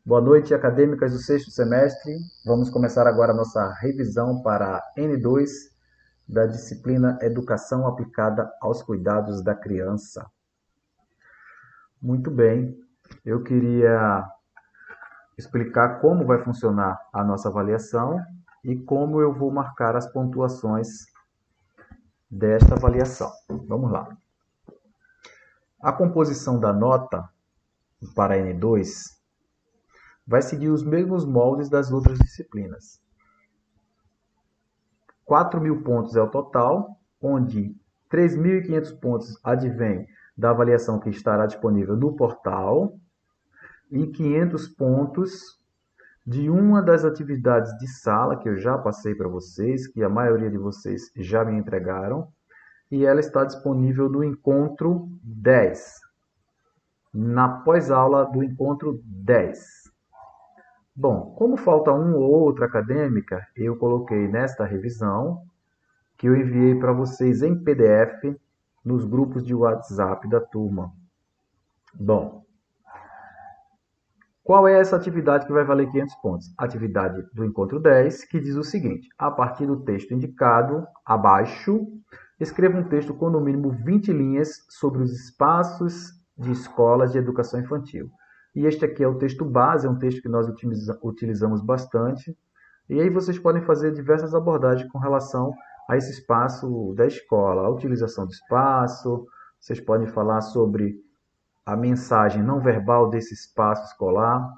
Boa noite, acadêmicas do sexto semestre. Vamos começar agora a nossa revisão para N2 da disciplina Educação Aplicada aos Cuidados da Criança. Muito bem, eu queria explicar como vai funcionar a nossa avaliação e como eu vou marcar as pontuações desta avaliação. Vamos lá. A composição da nota para N2 vai seguir os mesmos moldes das outras disciplinas. 4.000 pontos é o total, onde 3.500 pontos advém da avaliação que estará disponível no portal e 500 pontos de uma das atividades de sala que eu já passei para vocês, que a maioria de vocês já me entregaram, e ela está disponível no encontro 10, na pós-aula do encontro 10. Bom, como falta uma ou outra acadêmica, eu coloquei nesta revisão, que eu enviei para vocês em PDF, nos grupos de WhatsApp da turma. Bom, qual é essa atividade que vai valer 500 pontos? Atividade do encontro 10, que diz o seguinte: a partir do texto indicado abaixo, escreva um texto com no mínimo 20 linhas sobre os espaços de escolas de educação infantil. E este aqui é o texto base, é um texto que nós utilizamos bastante. E aí vocês podem fazer diversas abordagens com relação a esse espaço da escola, a utilização do espaço, vocês podem falar sobre a mensagem não verbal desse espaço escolar.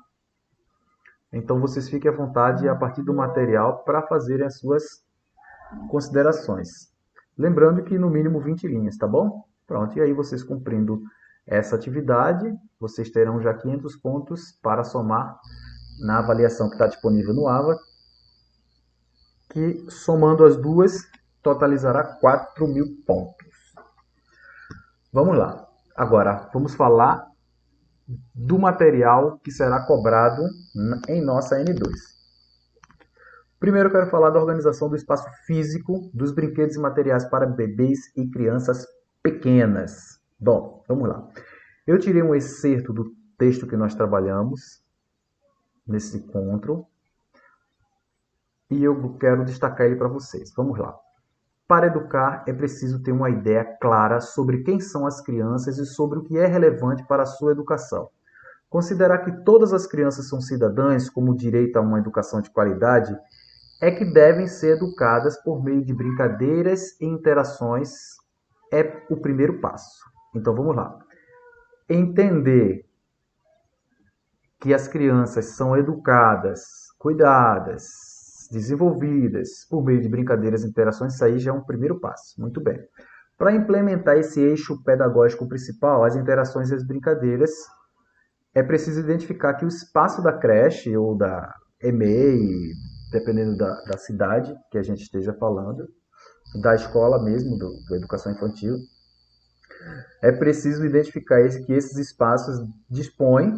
Então vocês fiquem à vontade a partir do material para fazerem as suas considerações. Lembrando que no mínimo 20 linhas, tá bom? Pronto, e aí vocês cumprindo essa atividade, vocês terão já 500 pontos para somar na avaliação que está disponível no AVA, que somando as duas totalizará 4.000 pontos. Vamos lá. Agora, vamos falar do material que será cobrado em nossa N2. Primeiro, eu quero falar da organização do espaço físico dos brinquedos e materiais para bebês e crianças pequenas. Bom, vamos lá. Eu tirei um excerto do texto que nós trabalhamos nesse encontro e eu quero destacar ele para vocês. Vamos lá. Para educar, é preciso ter uma ideia clara sobre quem são as crianças e sobre o que é relevante para a sua educação. Considerar que todas as crianças são cidadãs, como direito a uma educação de qualidade, é que devem ser educadas por meio de brincadeiras e interações é o primeiro passo. Então vamos lá. Entender que as crianças são educadas, cuidadas, desenvolvidas por meio de brincadeiras e interações, isso aí já é um primeiro passo. Muito bem. Para implementar esse eixo pedagógico principal, as interações e as brincadeiras, é preciso identificar que o espaço da creche ou da EMEI, dependendo da cidade que a gente esteja falando, da escola mesmo, da educação infantil, é preciso identificar que esses espaços dispõem,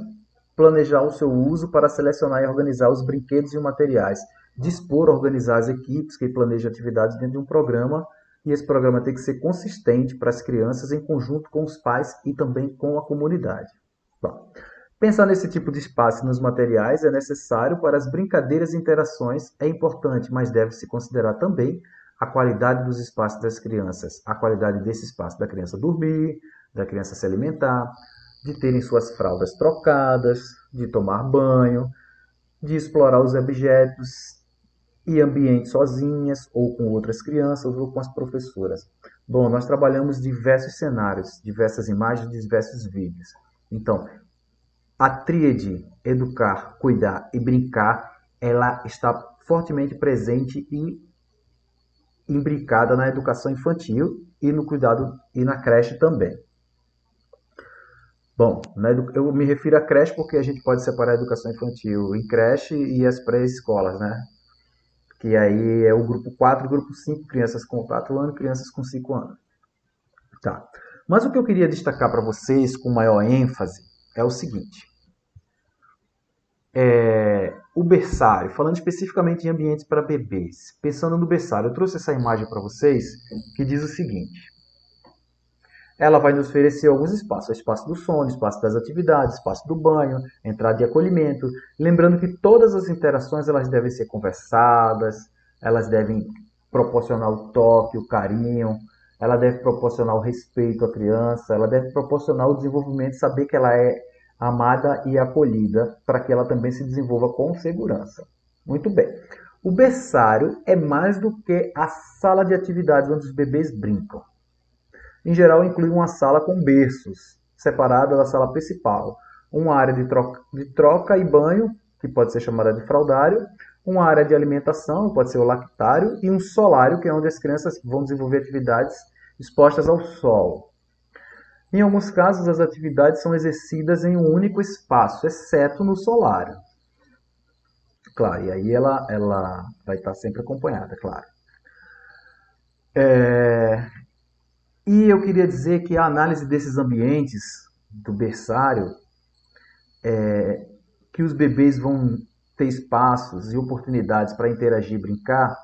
planejar o seu uso para selecionar e organizar os brinquedos e os materiais, dispor, organizar as equipes que planejam atividades dentro de um programa, e esse programa tem que ser consistente para as crianças em conjunto com os pais e também com a comunidade. Bom, pensar nesse tipo de espaço e nos materiais é necessário para as brincadeiras e interações, é importante, mas deve-se considerar também a qualidade dos espaços das crianças, a qualidade desse espaço da criança dormir, da criança se alimentar, de terem suas fraldas trocadas, de tomar banho, de explorar os objetos e ambientes sozinhas, ou com outras crianças, ou com as professoras. Bom, nós trabalhamos diversos cenários, diversas imagens, diversos vídeos. Então, a tríade educar, cuidar e brincar, ela está fortemente presente e imbricada na educação infantil e no cuidado e na creche também. Bom, eu me refiro à creche porque a gente pode separar a educação infantil em creche e as pré-escolas, né? Que aí é o grupo 4 e o grupo 5, crianças com 4 anos, crianças com 5 anos. Tá. Mas o que eu queria destacar para vocês com maior ênfase é o seguinte. O berçário, falando especificamente em ambientes para bebês. Pensando no berçário, eu trouxe essa imagem para vocês que diz o seguinte. Ela vai nos oferecer alguns espaços, o espaço do sono, espaço das atividades, espaço do banho, entrada de acolhimento. Lembrando que todas as interações elas devem ser conversadas, elas devem proporcionar o toque, o carinho, ela deve proporcionar o respeito à criança, ela deve proporcionar o desenvolvimento, saber que ela é amada e acolhida, para que ela também se desenvolva com segurança. Muito bem. O berçário é mais do que a sala de atividades onde os bebês brincam. Em geral, inclui uma sala com berços, separada da sala principal, uma área de troca e banho, que pode ser chamada de fraldário, uma área de alimentação, pode ser o lactário, e um solário, que é onde as crianças vão desenvolver atividades expostas ao sol. Em alguns casos, as atividades são exercidas em um único espaço, exceto no solário. Claro, e aí ela vai estar sempre acompanhada, claro. E eu queria dizer que a análise desses ambientes do berçário, que os bebês vão ter espaços e oportunidades para interagir e brincar,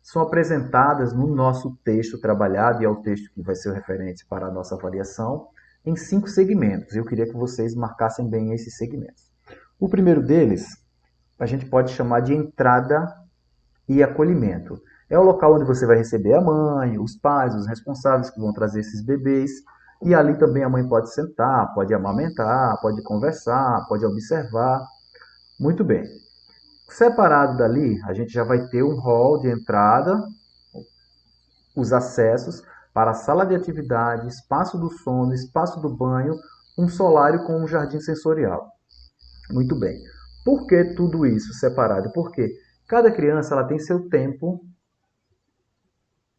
são apresentadas no nosso texto trabalhado, e é o texto que vai ser o referente para a nossa avaliação, em 5 segmentos. Eu queria que vocês marcassem bem esses segmentos. O primeiro deles, a gente pode chamar de entrada e acolhimento. É o local onde você vai receber a mãe, os pais, os responsáveis que vão trazer esses bebês. E ali também a mãe pode sentar, pode amamentar, pode conversar, pode observar. Muito bem. Separado dali, a gente já vai ter um hall de entrada, os acessos para a sala de atividade, espaço do sono, espaço do banho, um solário com um jardim sensorial. Muito bem. Por que tudo isso separado? Porque cada criança ela tem seu tempo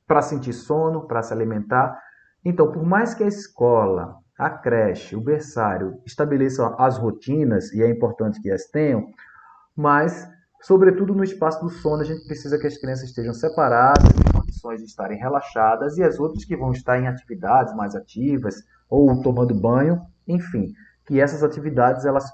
para sentir sono, para se alimentar. Então, por mais que a escola, a creche, o berçário estabeleçam as rotinas, e é importante que as tenham, mas, sobretudo no espaço do sono, a gente precisa que as crianças estejam separadas, em condições de estarem relaxadas, e as outras que vão estar em atividades mais ativas, ou tomando banho, enfim, que essas atividades elas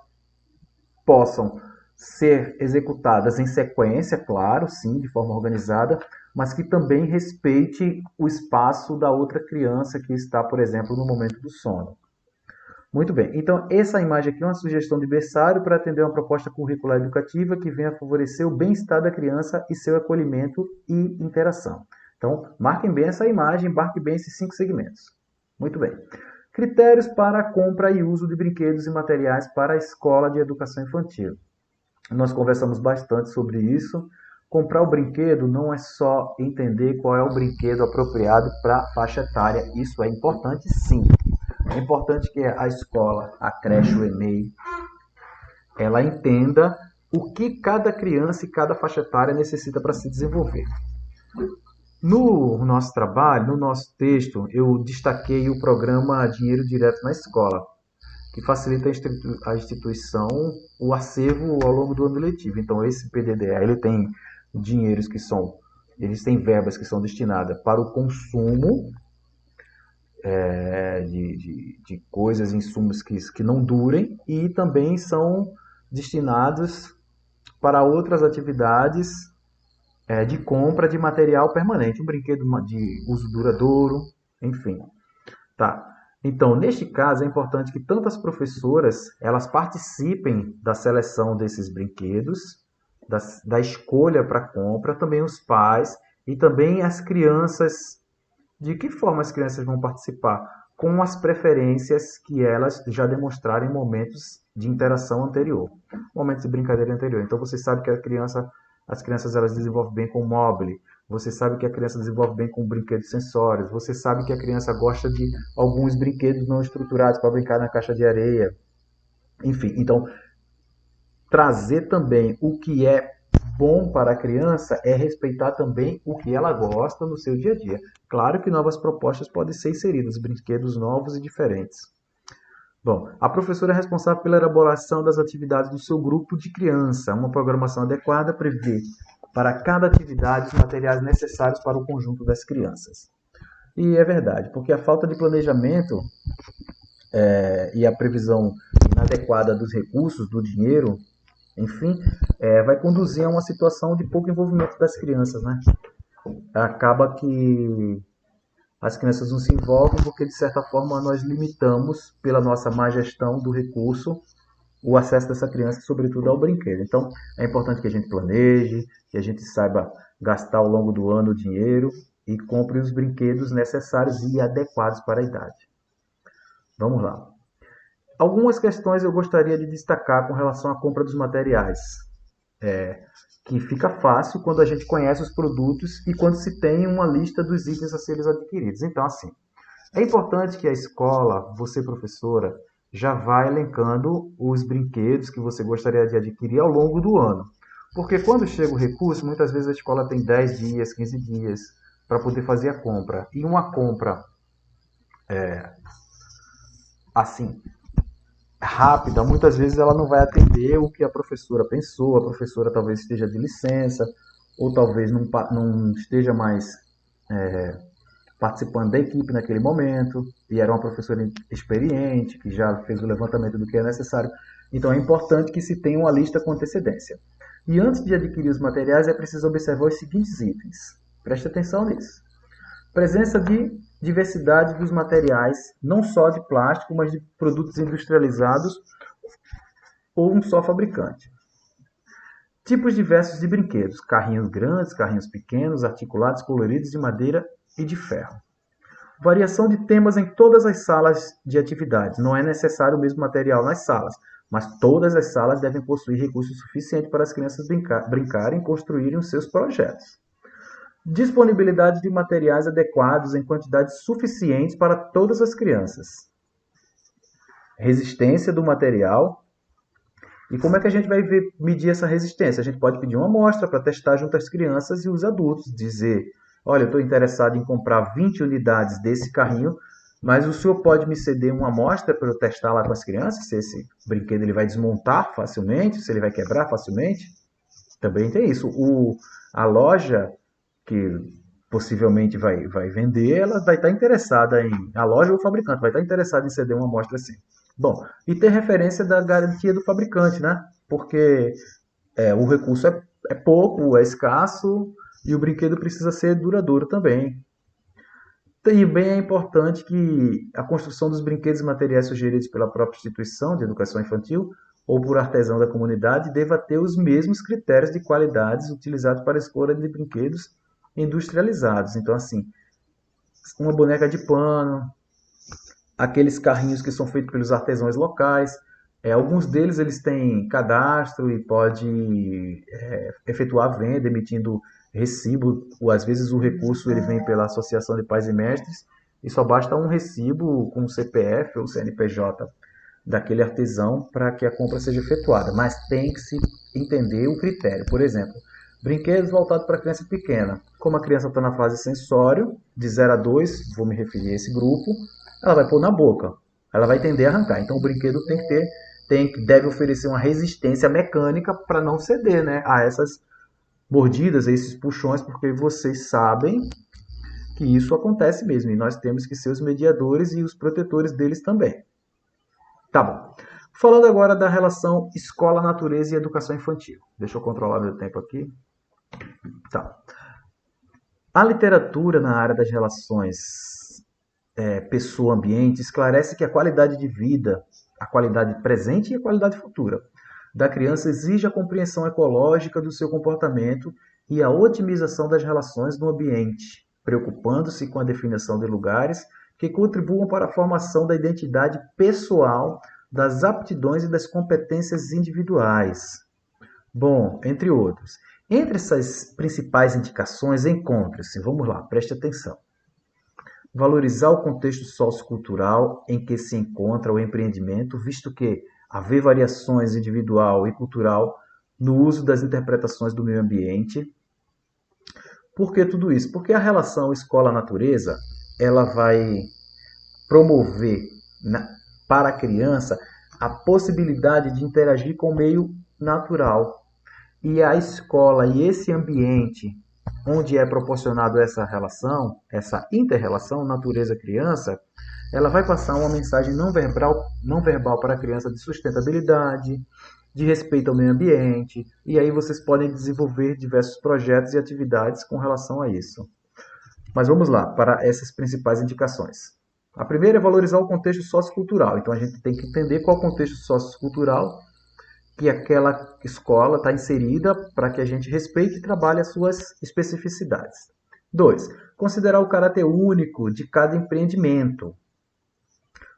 possam ser executadas em sequência, claro, sim, de forma organizada, mas que também respeite o espaço da outra criança que está, por exemplo, no momento do sono. Muito bem, então essa imagem aqui é uma sugestão de berçário para atender uma proposta curricular educativa que venha favorecer o bem-estar da criança e seu acolhimento e interação. Então, marquem bem essa imagem, marquem bem esses 5 segmentos. Muito bem. Critérios para a compra e uso de brinquedos e materiais para a escola de educação infantil. Nós conversamos bastante sobre isso. Comprar o brinquedo não é só entender qual é o brinquedo apropriado para a faixa etária. Isso é importante, sim. É importante que a escola, a creche, o EMEI, ela entenda o que cada criança e cada faixa etária necessita para se desenvolver. No nosso trabalho, no nosso texto, eu destaquei o programa Dinheiro Direto na Escola, que facilita a instituição o acervo ao longo do ano letivo. Então, esse PDDA, ele tem dinheiros que são, eles têm verbas que são destinadas para o consumo de coisas, insumos que não durem, e também são destinados para outras atividades de compra de material permanente, um brinquedo de uso duradouro, enfim. Tá. Então, neste caso, é importante que tanto as professoras elas participem da seleção desses brinquedos, da escolha para compra, também os pais e também as crianças. De que forma as crianças vão participar? Com as preferências que elas já demonstraram em momentos de interação anterior, momentos de brincadeira anterior. Então, você sabe que as crianças elas desenvolvem bem com mobile, você sabe que a criança desenvolve bem com brinquedos sensórios, você sabe que a criança gosta de alguns brinquedos não estruturados para brincar na caixa de areia. Enfim, então, trazer também o que é bom para a criança é respeitar também o que ela gosta no seu dia a dia. Claro que novas propostas podem ser inseridas, brinquedos novos e diferentes. Bom, a professora é responsável pela elaboração das atividades do seu grupo de criança. Uma programação adequada prevê para cada atividade os materiais necessários para o conjunto das crianças. E é verdade, porque a falta de planejamento e a previsão inadequada dos recursos, do dinheiro, enfim, vai conduzir a uma situação de pouco envolvimento das crianças, né? Acaba que as crianças não se envolvem porque, de certa forma, nós limitamos, pela nossa má gestão do recurso, o acesso dessa criança, sobretudo ao brinquedo. Então, é importante que a gente planeje, que a gente saiba gastar ao longo do ano o dinheiro e compre os brinquedos necessários e adequados para a idade. Vamos lá. Algumas questões eu gostaria de destacar com relação à compra dos materiais, que fica fácil quando a gente conhece os produtos e quando se tem uma lista dos itens a serem adquiridos. Então, assim, é importante que a escola, você professora, já vá elencando os brinquedos que você gostaria de adquirir ao longo do ano. Porque quando chega o recurso, muitas vezes a escola tem 10 dias, 15 dias para poder fazer a compra. E uma compra assim, rápida, muitas vezes ela não vai atender o que a professora pensou, a professora talvez esteja de licença, ou talvez não esteja mais participando da equipe naquele momento, e era uma professora experiente, que já fez o levantamento do que é necessário. Então é importante que se tenha uma lista com antecedência. E antes de adquirir os materiais, é preciso observar os seguintes itens. Preste atenção nisso. Presença de diversidade dos materiais, não só de plástico, mas de produtos industrializados ou um só fabricante. Tipos diversos de brinquedos, carrinhos grandes, carrinhos pequenos, articulados, coloridos de madeira e de ferro. Variação de temas em todas as salas de atividades. Não é necessário o mesmo material nas salas, mas todas as salas devem possuir recursos suficientes para as crianças brincarem e construírem os seus projetos. Disponibilidade de materiais adequados em quantidades suficientes para todas as crianças. Resistência do material. E como é que a gente vai medir essa resistência? A gente pode pedir uma amostra para testar junto às crianças e os adultos. Dizer, olha, eu estou interessado em comprar 20 unidades desse carrinho, mas o senhor pode me ceder uma amostra para eu testar lá com as crianças, se esse brinquedo ele vai desmontar facilmente, se ele vai quebrar facilmente? Também tem isso. A loja que possivelmente vai vender, ela vai estar interessada a loja ou o fabricante vai estar interessado em ceder uma amostra assim. Bom, e ter referência da garantia do fabricante, né? Porque o recurso é pouco, é escasso e o brinquedo precisa ser duradouro também. Também é importante que a construção dos brinquedos e materiais sugeridos pela própria instituição de educação infantil ou por artesão da comunidade deva ter os mesmos critérios de qualidades utilizados para a escolha de brinquedos industrializados. Então, assim, uma boneca de pano, aqueles carrinhos que são feitos pelos artesãos locais, alguns deles eles têm cadastro e pode efetuar a venda, emitindo recibo, ou às vezes o recurso ele vem pela Associação de Pais e Mestres, e só basta um recibo com o CPF ou CNPJ daquele artesão para que a compra seja efetuada, mas tem que se entender o critério. Por exemplo, brinquedos voltados para criança pequena. Como a criança está na fase sensório, de 0 a 2, vou me referir a esse grupo, ela vai pôr na boca, ela vai tender a arrancar. Então o brinquedo deve oferecer uma resistência mecânica para não ceder, né, a essas mordidas, a esses puxões, porque vocês sabem que isso acontece mesmo e nós temos que ser os mediadores e os protetores deles também. Tá bom. Falando agora da relação escola, natureza e educação infantil. Deixa eu controlar meu tempo aqui. Tá. A literatura na área das relações pessoa-ambiente esclarece que a qualidade de vida, a qualidade presente e a qualidade futura da criança exige a compreensão ecológica do seu comportamento e a otimização das relações no ambiente, preocupando-se com a definição de lugares que contribuam para a formação da identidade pessoal, das aptidões e das competências individuais. Bom, entre outros. Entre essas principais indicações encontra-se, vamos lá, preste atenção. Valorizar o contexto sociocultural em que se encontra o empreendimento, visto que haver variações individual e cultural no uso das interpretações do meio ambiente. Por que tudo isso? Porque a relação escola-natureza, ela vai promover para a criança a possibilidade de interagir com o meio natural. E a escola e esse ambiente onde é proporcionado essa relação, essa inter-relação natureza-criança, ela vai passar uma mensagem não verbal para a criança de sustentabilidade, de respeito ao meio ambiente, e aí vocês podem desenvolver diversos projetos e atividades com relação a isso. Mas vamos lá, para essas principais indicações. A primeira é valorizar o contexto sociocultural. Então a gente tem que entender qual é o contexto sociocultural que aquela escola está inserida para que a gente respeite e trabalhe as suas especificidades. 2. Considerar o caráter único de cada empreendimento,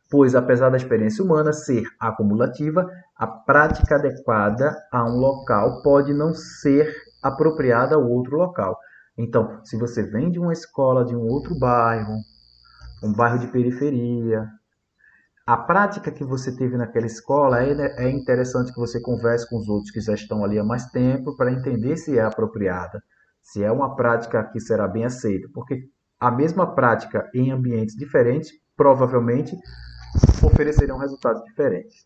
pois apesar da experiência humana ser acumulativa, a prática adequada a um local pode não ser apropriada ao outro local. Então, se você vem de uma escola de um outro bairro, um bairro de periferia, a prática que você teve naquela escola é interessante que você converse com os outros que já estão ali há mais tempo para entender se é apropriada, se é uma prática que será bem aceita, porque a mesma prática em ambientes diferentes provavelmente oferecerão resultados diferentes.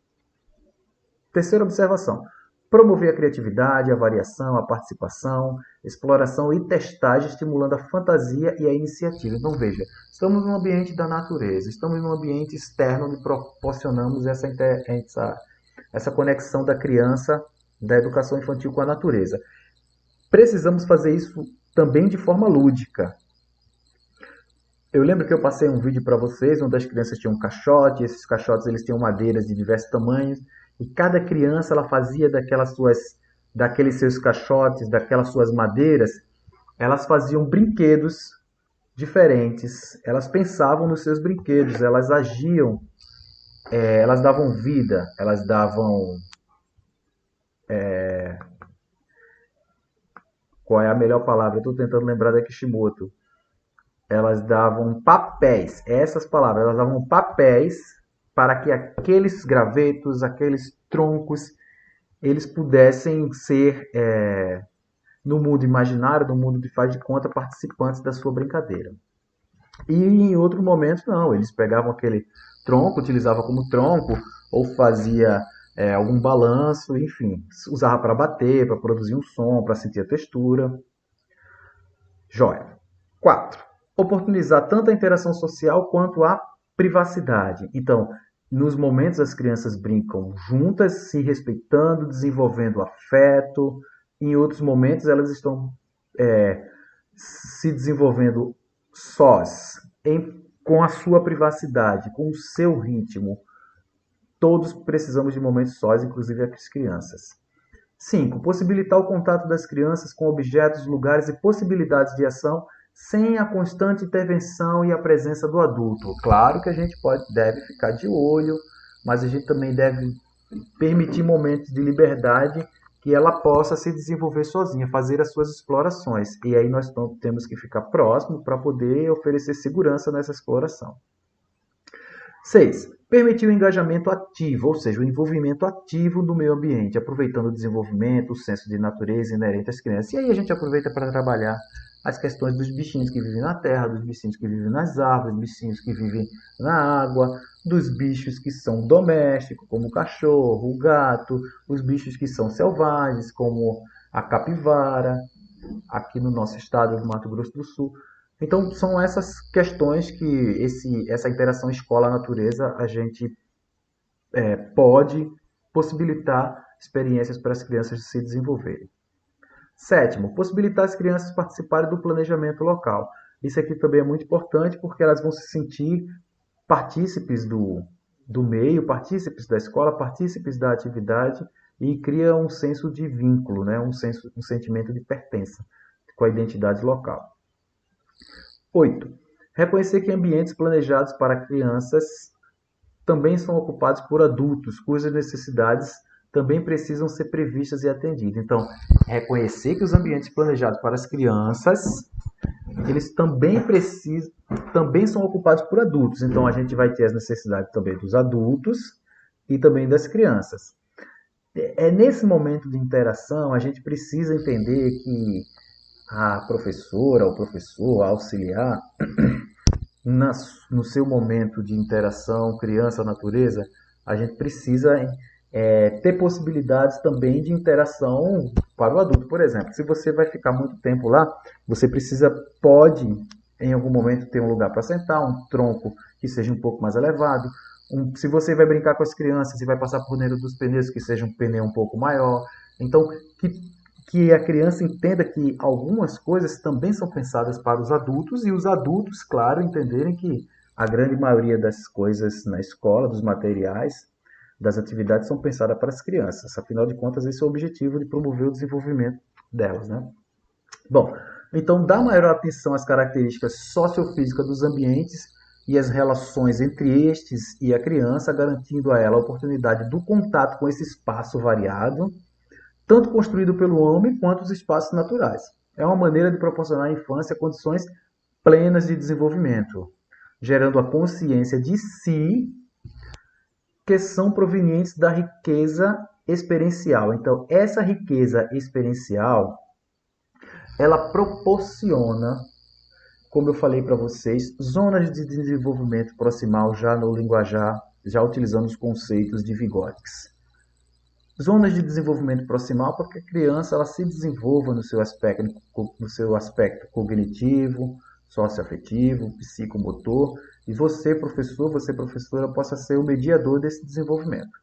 Terceira observação: promover a criatividade, a variação, a participação, exploração e testagem, estimulando a fantasia e a iniciativa. Então, veja, estamos num ambiente da natureza, estamos num ambiente externo onde proporcionamos essa conexão da criança, da educação infantil com a natureza. Precisamos fazer isso também de forma lúdica. Eu lembro que eu passei um vídeo para vocês, onde as crianças tinham um caixote, esses caixotes eles tinham madeiras de diversos tamanhos, e cada criança ela fazia daqueles seus caixotes, daquelas suas madeiras, elas faziam brinquedos diferentes, elas pensavam nos seus brinquedos, elas agiam, elas davam vida, elas davam... Qual é a melhor palavra? Eu estou tentando lembrar da Kishimoto. Elas davam papéis, essas palavras, elas davam papéis para que aqueles gravetos, aqueles troncos, eles pudessem ser, no mundo imaginário, no mundo de faz de conta, participantes da sua brincadeira. E em outro momento, não, eles pegavam aquele tronco, utilizavam como tronco, ou fazia algum balanço, enfim, usava para bater, para produzir um som, para sentir a textura. Joia. 4. Oportunizar tanto a interação social quanto a privacidade. Então, nos momentos as crianças brincam juntas, se respeitando, desenvolvendo afeto. Em outros momentos elas estão se desenvolvendo sós, com a sua privacidade, com o seu ritmo. Todos precisamos de momentos sós, inclusive as crianças. 5. Possibilitar o contato das crianças com objetos, lugares e possibilidades de ação sem a constante intervenção e a presença do adulto. Claro que a gente deve ficar de olho, mas a gente também deve permitir momentos de liberdade que ela possa se desenvolver sozinha, fazer as suas explorações. E aí nós temos que ficar próximo para poder oferecer segurança nessa exploração. 6. Permitir o engajamento ativo, ou seja, o envolvimento ativo no meio ambiente, aproveitando o desenvolvimento, o senso de natureza inerente às crianças. E aí a gente aproveita para trabalhar as questões dos bichinhos que vivem na terra, dos bichinhos que vivem nas árvores, dos bichinhos que vivem na água, dos bichos que são domésticos, como o cachorro, o gato, os bichos que são selvagens, como a capivara, aqui no nosso estado do Mato Grosso do Sul. Então, são essas questões que essa interação escola-natureza a gente pode possibilitar experiências para as crianças se desenvolverem. 7. Possibilitar as crianças participarem do planejamento local. Isso aqui também é muito importante porque elas vão se sentir partícipes do meio, partícipes da escola, partícipes da atividade e cria um senso de vínculo, né? um sentimento de pertença com a identidade local. 8. Reconhecer que ambientes planejados para crianças também são ocupados por adultos, cujas necessidades também precisam ser previstas e atendidas. Então, reconhecer que os ambientes planejados para as crianças, eles também são ocupados por adultos. Então, a gente vai ter as necessidades também dos adultos e também das crianças. Nesse momento de interação, a gente precisa entender que a professora, o professor, a auxiliar, no seu momento de interação criança-natureza, a gente precisa ter possibilidades também de interação para o adulto. Por exemplo, se você vai ficar muito tempo lá, você pode, em algum momento, ter um lugar para sentar, um tronco que seja um pouco mais elevado. Se você vai brincar com as crianças e vai passar por dentro dos pneus, que seja um pneu um pouco maior. Então, que que a criança entenda que algumas coisas também são pensadas para os adultos e os adultos, claro, entenderem que a grande maioria das coisas na escola, dos materiais, das atividades são pensadas para as crianças. Afinal de contas, esse é o objetivo de promover o desenvolvimento delas, né? Bom, então dá maior atenção às características sociofísicas dos ambientes e as relações entre estes e a criança, garantindo a ela a oportunidade do contato com esse espaço variado, tanto construído pelo homem quanto os espaços naturais. É uma maneira de proporcionar à infância condições plenas de desenvolvimento, gerando a consciência de si, que são provenientes da riqueza experiencial. Então, essa riqueza experiencial, ela proporciona, como eu falei para vocês, zonas de desenvolvimento proximal já no linguajar, já utilizando os conceitos de Vygotsky. Zonas de desenvolvimento proximal para que a criança ela se desenvolva no seu aspecto cognitivo, socioafetivo, psicomotor, e você, professor, você, professora, possa ser o mediador desse desenvolvimento.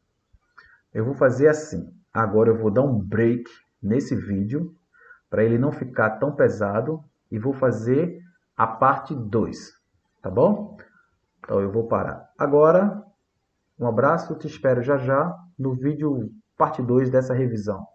Eu vou fazer assim. Agora eu vou dar um break nesse vídeo, para ele não ficar tão pesado, e vou fazer a parte 2, tá bom? Então eu vou parar. Agora, um abraço, te espero já já no vídeo parte 2 dessa revisão.